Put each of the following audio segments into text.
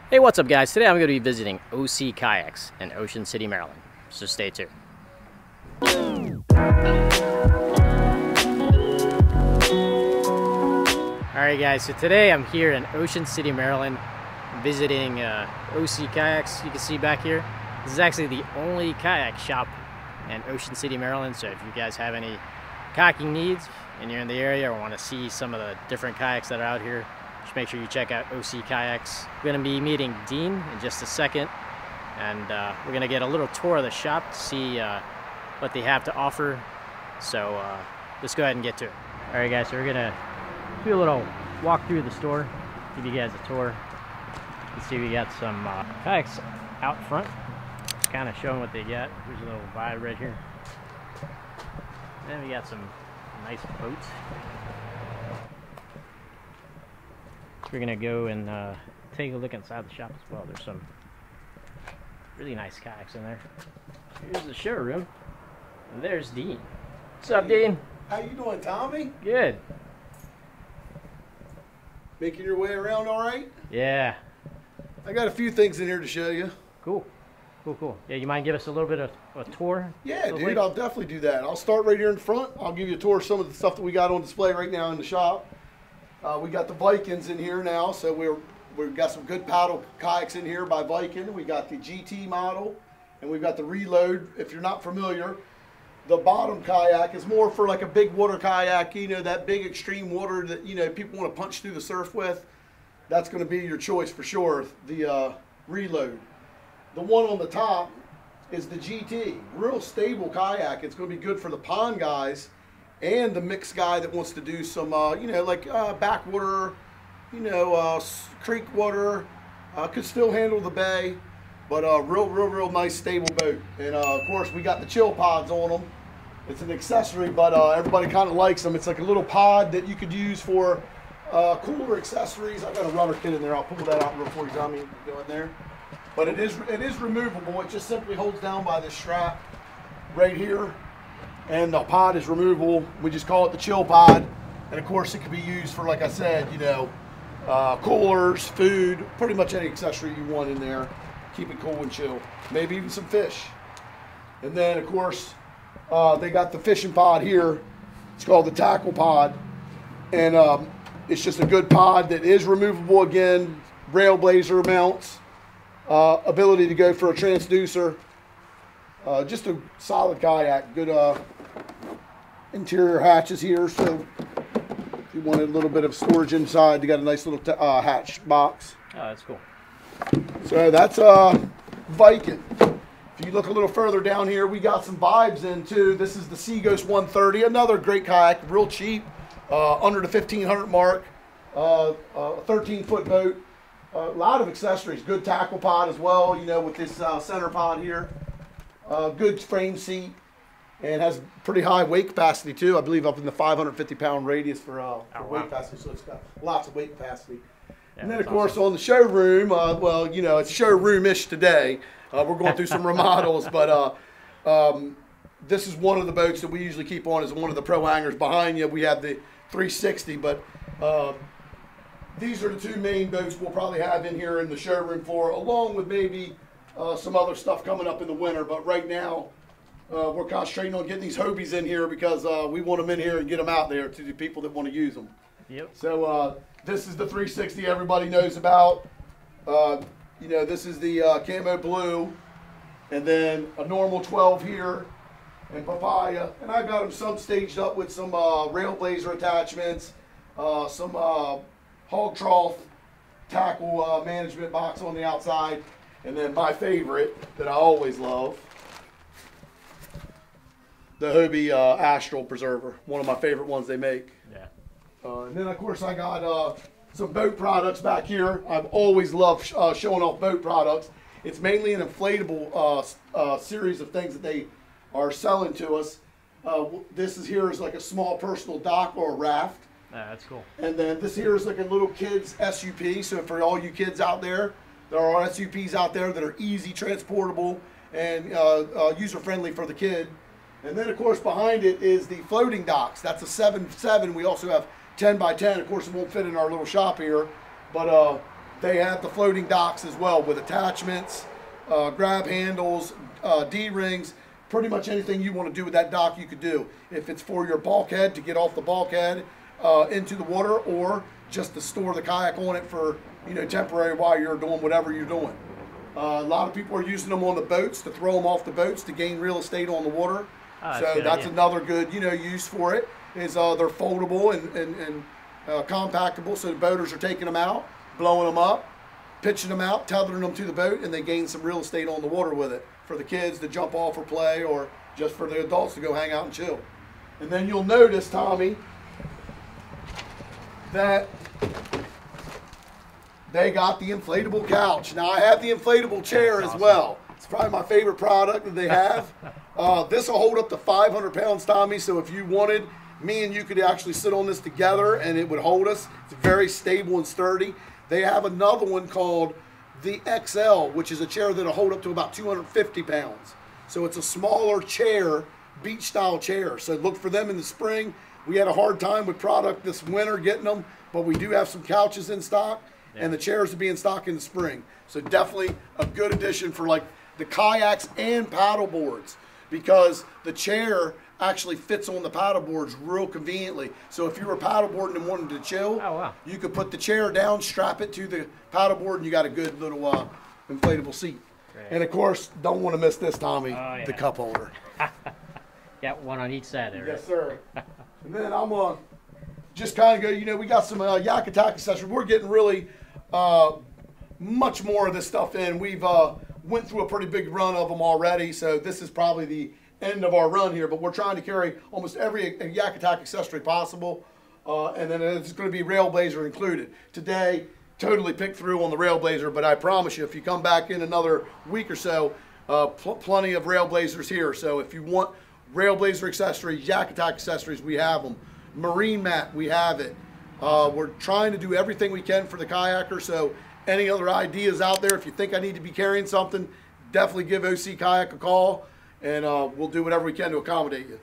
Hey, what's up guys? Today I'm going to be visiting OC Kayaks in Ocean City, Maryland. So stay tuned. Alright guys, so today I'm here in Ocean City, Maryland, visiting OC Kayaks. You can see back here. This is actually the only kayak shop in Ocean City, Maryland. So if you guys have any kayaking needs and you're in the area or want to see some of the different kayaks that are out here, just make sure you check out OC Kayaks. We're going to be meeting Dean in just a second, and we're going to get a little tour of the shop to see what they have to offer. So let's go ahead and get to it. All right, guys, so we're going to do a little walk through the store, give you guys a tour. You can see we got some kayaks out front, kind of showing what they got. Here's a little vibe right here. And we got some nice boats. So we're gonna go and take a look inside the shop as well. There's some really nice kayaks in there. Here's the showroom, and there's Dean. What's up, Dean? How you doing, Tommy? Good. Making your way around all right? Yeah. I got a few things in here to show you. Cool. Cool. Yeah, you mind give us a little bit of a tour? Yeah, dude, I'll definitely do that. I'll start right here in front. I'll give you a tour of some of the stuff that we got on display right now in the shop. We got the Vikings in here now, so we've got some good paddle kayaks in here by Viking. We got the GT model, and we've got the Reload. If you're not familiar, the bottom kayak is more for like a big water kayak, you know, that big extreme water that, you know, people want to punch through the surf with. That's going to be your choice for sure, the Reload. The one on the top is the GT, real stable kayak. It's going to be good for the pond guys and the mixed guy that wants to do some, you know, like backwater, you know, creek water. Could still handle the bay, but real nice stable boat. And of course we got the chill pods on them. It's an accessory, but everybody kind of likes them. It's like a little pod that you could use for cooler accessories. I got a rubber kit in there. I'll pull that out real for you, Tommy. You can go in there. But it is removable. It just simply holds down by this strap right here. And the pod is removable. We just call it the chill pod. And of course it can be used for, like I said, you know, coolers, food, pretty much any accessory you want in there. Keep it cool and chill. Maybe even some fish. And then of course, they got the fishing pod here. It's called the tackle pod. And it's just a good pod that is removable again. Railblazer mounts. Ability to go for a transducer. Just a solid kayak. Good interior hatches here, so if you wanted a little bit of storage inside, you got a nice little hatch box. Oh, that's cool. So that's Viking. If you look a little further down here, we got some vibes in too. This is the Seaghost 130, another great kayak, real cheap, under the 1500 mark, 13-foot boat. A lot of accessories, good tackle pod as well, you know, with this center pod here. Good frame seat, and has pretty high weight capacity too. I believe up in the 550-pound radius for weight capacity, so it's got lots of weight capacity. Yeah, and then of course on the showroom, well, you know, it's showroom-ish today. We're going through some remodels, but this is one of the boats that we usually keep on as one of the pro hangers. Behind you, we have the 360, but these are the two main boats we'll probably have in here in the showroom for, along with maybe some other stuff coming up in the winter. But right now, we're concentrating on getting these Hobies in here because we want them in here and get them out there to the people that want to use them. Yep. So this is the 360 everybody knows about. You know, this is the camo blue, and then a normal 12 here, and papaya. And I got them some staged up with some Railblazer attachments, some hog trough tackle management box on the outside, and then my favorite that I always love, the Hobie Astral Preserver, one of my favorite ones they make. yeah. And then of course I got some boat products back here. I've always loved showing off boat products. It's mainly an inflatable series of things that they are selling to us. This is here is like a small personal dock or a raft. That's cool. And then this here is like a little kid's SUP. So for all you kids out there are SUPs out there that are easy, transportable, and user-friendly for the kid. And then of course behind it is the floating docks. That's a 7x7. We also have 10x10. Of course it won't fit in our little shop here, but They have the floating docks as well with attachments, grab handles, D-rings, pretty much anything you want to do with that dock you could do. If it's for your bulkhead to get off the bulkhead into the water, or just to store the kayak on it for, you know, temporary while you're doing whatever you're doing. A lot of people are using them on the boats to throw them off the boats to gain real estate on the water. So that's another good, you know, use for it. Is they're foldable and compactable, so the boaters are taking them out, blowing them up, pitching them out, tethering them to the boat, and they gain some real estate on the water with it for the kids to jump off or play, or just for the adults to go hang out and chill. And then you'll notice, Tommy, that they got the inflatable couch. Now I have the inflatable chair as well. It's probably my favorite product that they have. This will hold up to 500 pounds, Tommy, so if you wanted, me and you could actually sit on this together and it would hold us. It's very stable and sturdy. They have another one called the XL, which is a chair that'll hold up to about 250 pounds. So it's a smaller chair, beach style chair. So look for them in the spring. We had a hard time with product this winter getting them, but we do have some couches in stock, and the chairs will be in stock in the spring. So definitely a good addition for like the kayaks and paddle boards, because the chair actually fits on the paddle boards real conveniently. So if you were paddleboarding and wanted to chill, you could put the chair down, strap it to the paddle board, and you got a good little inflatable seat. Great. And of course, don't want to miss this, Tommy, the cup holder. Got one on each side there. Yes, sir. And then I'm going to just kind of go, you know, we got some Kayak Accessories. We're getting really much more of this stuff in. We've went through a pretty big run of them already, so this is probably the end of our run here, but we're trying to carry almost every Kayak accessory possible, and then it's going to be Railblazer included. Today, totally picked through on the Railblazer, but I promise you, if you come back in another week or so, plenty of Railblazers here. So if you want Railblazer accessories, Kayak accessories, we have them. Marine mat, we have it. We're trying to do everything we can for the kayaker, so any other ideas out there, if you think I need to be carrying something, definitely give OC Kayak a call, and we'll do whatever we can to accommodate you.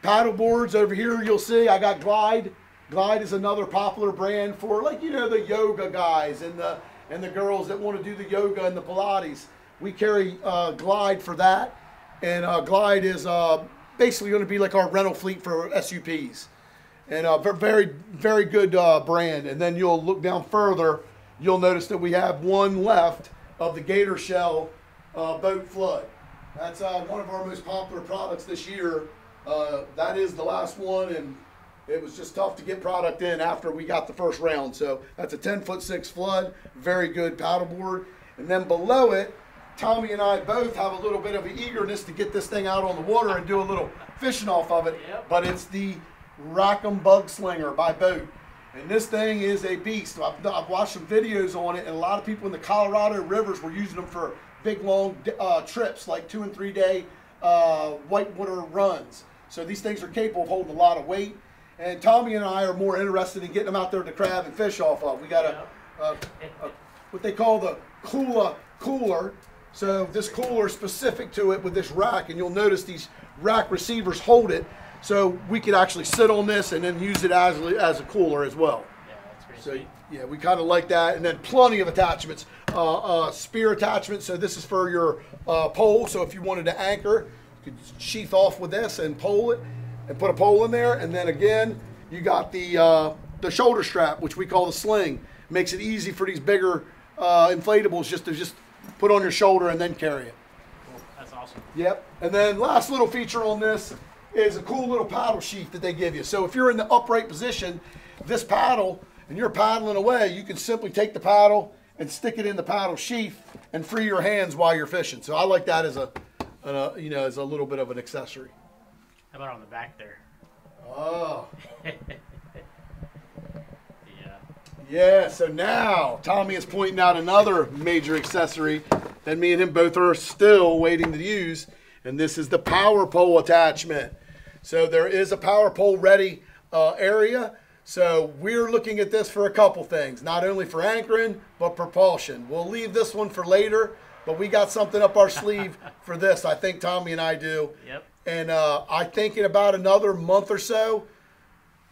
Paddle boards over here, you'll see I got Glide. Glide is another popular brand for, like, you know, the yoga guys and the girls that want to do the yoga and the Pilates. We carry Glide for that, and Glide is basically going to be like our rental fleet for SUPs, and very, very good brand. And then you'll look down further, you'll notice that we have one left of the Gator Shell boat flood. That's one of our most popular products this year. That is the last one, and it was just tough to get product in after we got the first round. So that's a 10'6" flood, very good paddleboard. And then below it, Tommy and I both have a little bit of an eagerness to get this thing out on the water and do a little fishing off of it. But it's the Rack'em Bug Slinger by Boat. And this thing is a beast. I've watched some videos on it, and a lot of people in the Colorado rivers were using them for big long trips, like 2 and 3 day whitewater runs. So these things are capable of holding a lot of weight. And Tommy and I are more interested in getting them out there to crab and fish off of. We got what they call the cooler. So this cooler is specific to it with this rack, and you'll notice these rack receivers hold it, so we could actually sit on this and then use it as a cooler as well. Yeah, that's great. So yeah, we kind of like that. And then plenty of attachments, spear attachments. So this is for your pole. So if you wanted to anchor, you could sheath off with this and pole it, and put a pole in there. And then again, you got the shoulder strap, which we call the sling. Makes it easy for these bigger inflatables just to put on your shoulder and then carry it. Cool. That's awesome. Yep. And then last little feature on this is a cool little paddle sheath that they give you. So if you're in the upright position, this paddle, and you're paddling away, you can simply take the paddle and stick it in the paddle sheath and free your hands while you're fishing. So I like that as as a little bit of an accessory. How about on the back there? Oh. Yeah, so now Tommy is pointing out another major accessory that me and him both are still waiting to use, and this is the power pole attachment. So there is a power pole ready area. So we're looking at this for a couple things, not only for anchoring, but propulsion. We'll leave this one for later, but we got something up our sleeve for this. I think Tommy and I do. Yep. And I think in about another month or so,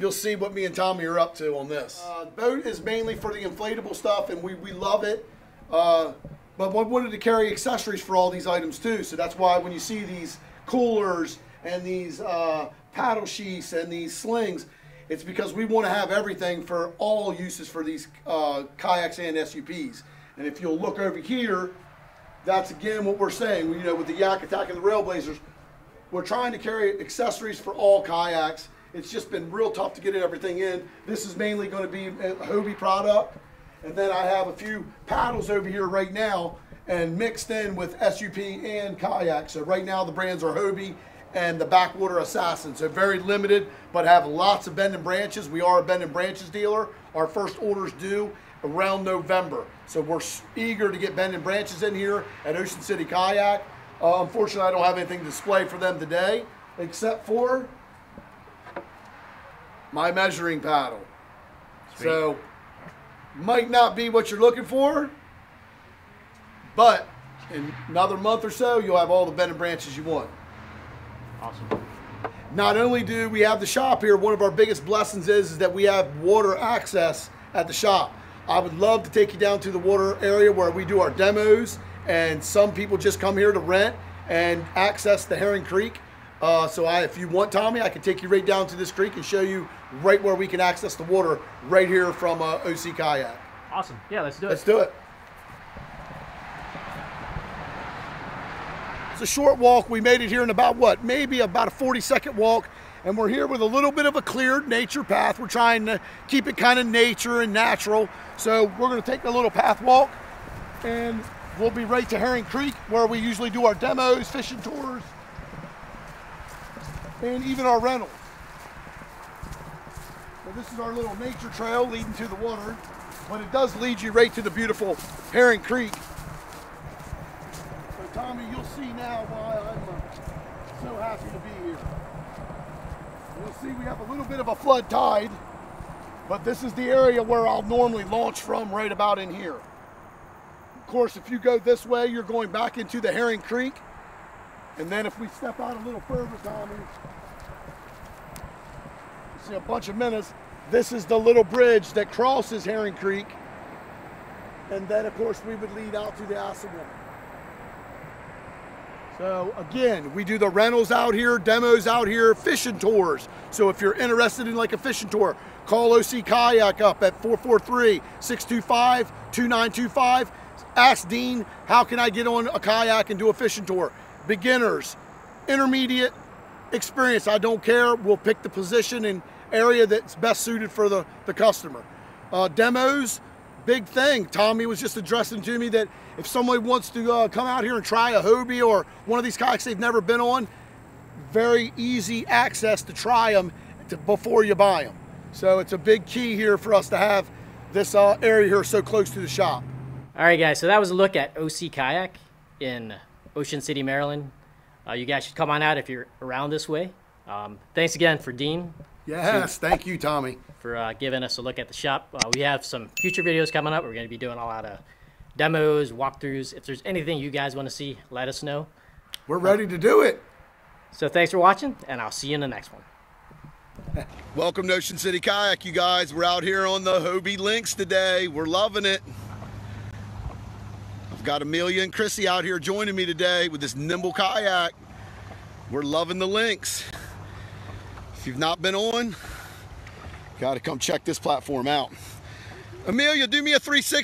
you'll see what me and Tommy are up to on this. Boat is mainly for the inflatable stuff, and we love it. But we wanted to carry accessories for all these items too. So that's why when you see these coolers and these paddle sheaths and these slings, it's because we want to have everything for all uses for these kayaks and SUPs. And if you'll look over here, that's again what we're saying. You know, with the Yak Attack and the Railblazers, we're trying to carry accessories for all kayaks. It's just been real tough to get everything in. This is mainly going to be a Hobie product. And then I have a few paddles over here right now and mixed in with SUP and kayak. So right now the brands are Hobie and the Backwater Assassin. So very limited, but have lots of bend and branches. We are a bend and branches dealer. Our first orders due around November. So we're eager to get bend and branches in here at Ocean City Kayak. Unfortunately, I don't have anything to display for them today, except for my measuring paddle. Sweet. So, might not be what you're looking for, but in another month or so, you'll have all the bend and branches you want. Awesome. Not only do we have the shop here, one of our biggest blessings is that we have water access at the shop. I would love to take you down to the water area where we do our demos, and some people just come here to rent and access the Herring Creek. If you want, Tommy, I can take you right down to this creek and show you right where we can access the water right here from OC Kayak. Awesome. Yeah, let's do it. Let's do it. It's a short walk. We made it here in about what? Maybe about a 40-second walk. And we're here with a little bit of a cleared nature path. We're trying to keep it kind of nature and natural. So we're going to take a little path walk and we'll be right to Herring Creek where we usually do our demos, fishing tours, and even our rentals. So this is our little nature trail leading to the water, but it does lead you right to the beautiful Herring Creek. So Tommy, you'll see now why I'm so happy to be here. You'll see we have a little bit of a flood tide, but this is the area where I'll normally launch from, right about in here. Of course, if you go this way, you're going back into the Herring Creek. And then if we step out a little further, Tommy, you see a bunch of minnows. This is the little bridge that crosses Herring Creek. And then, of course, we would lead out to the Assawamma. So again, we do the rentals out here, demos out here, fishing tours. So if you're interested in like a fishing tour, call OC Kayak up at 443-625-2925. Ask Dean, how can I get on a kayak and do a fishing tour? Beginners, intermediate, experience, I don't care. We'll pick the position and area that's best suited for the customer. Demos, big thing. Tommy was just addressing to me that if somebody wants to come out here and try a Hobie or one of these kayaks they've never been on, very easy access to try them before you buy them. So it's a big key here for us to have this area here so close to the shop. All right, guys, so that was a look at OC Kayak in Ocean City, Maryland. You guys should come on out if you're around this way. Thanks again for Dean. Yes, thank you, Tommy, for giving us a look at the shop. We have some future videos coming up. We're going to be doing a lot of demos, walkthroughs. If there's anything you guys want to see, let us know. We're ready to do it. So thanks for watching, and I'll see you in the next one. Welcome to Ocean City Kayak, you guys. We're out here on the Hobie Lynx today. We're loving it. I've got Amelia and Chrissy out here joining me today with this nimble kayak. We're loving the Lynx. If you've not been on, got to come check this platform out. Amelia, do me a 360.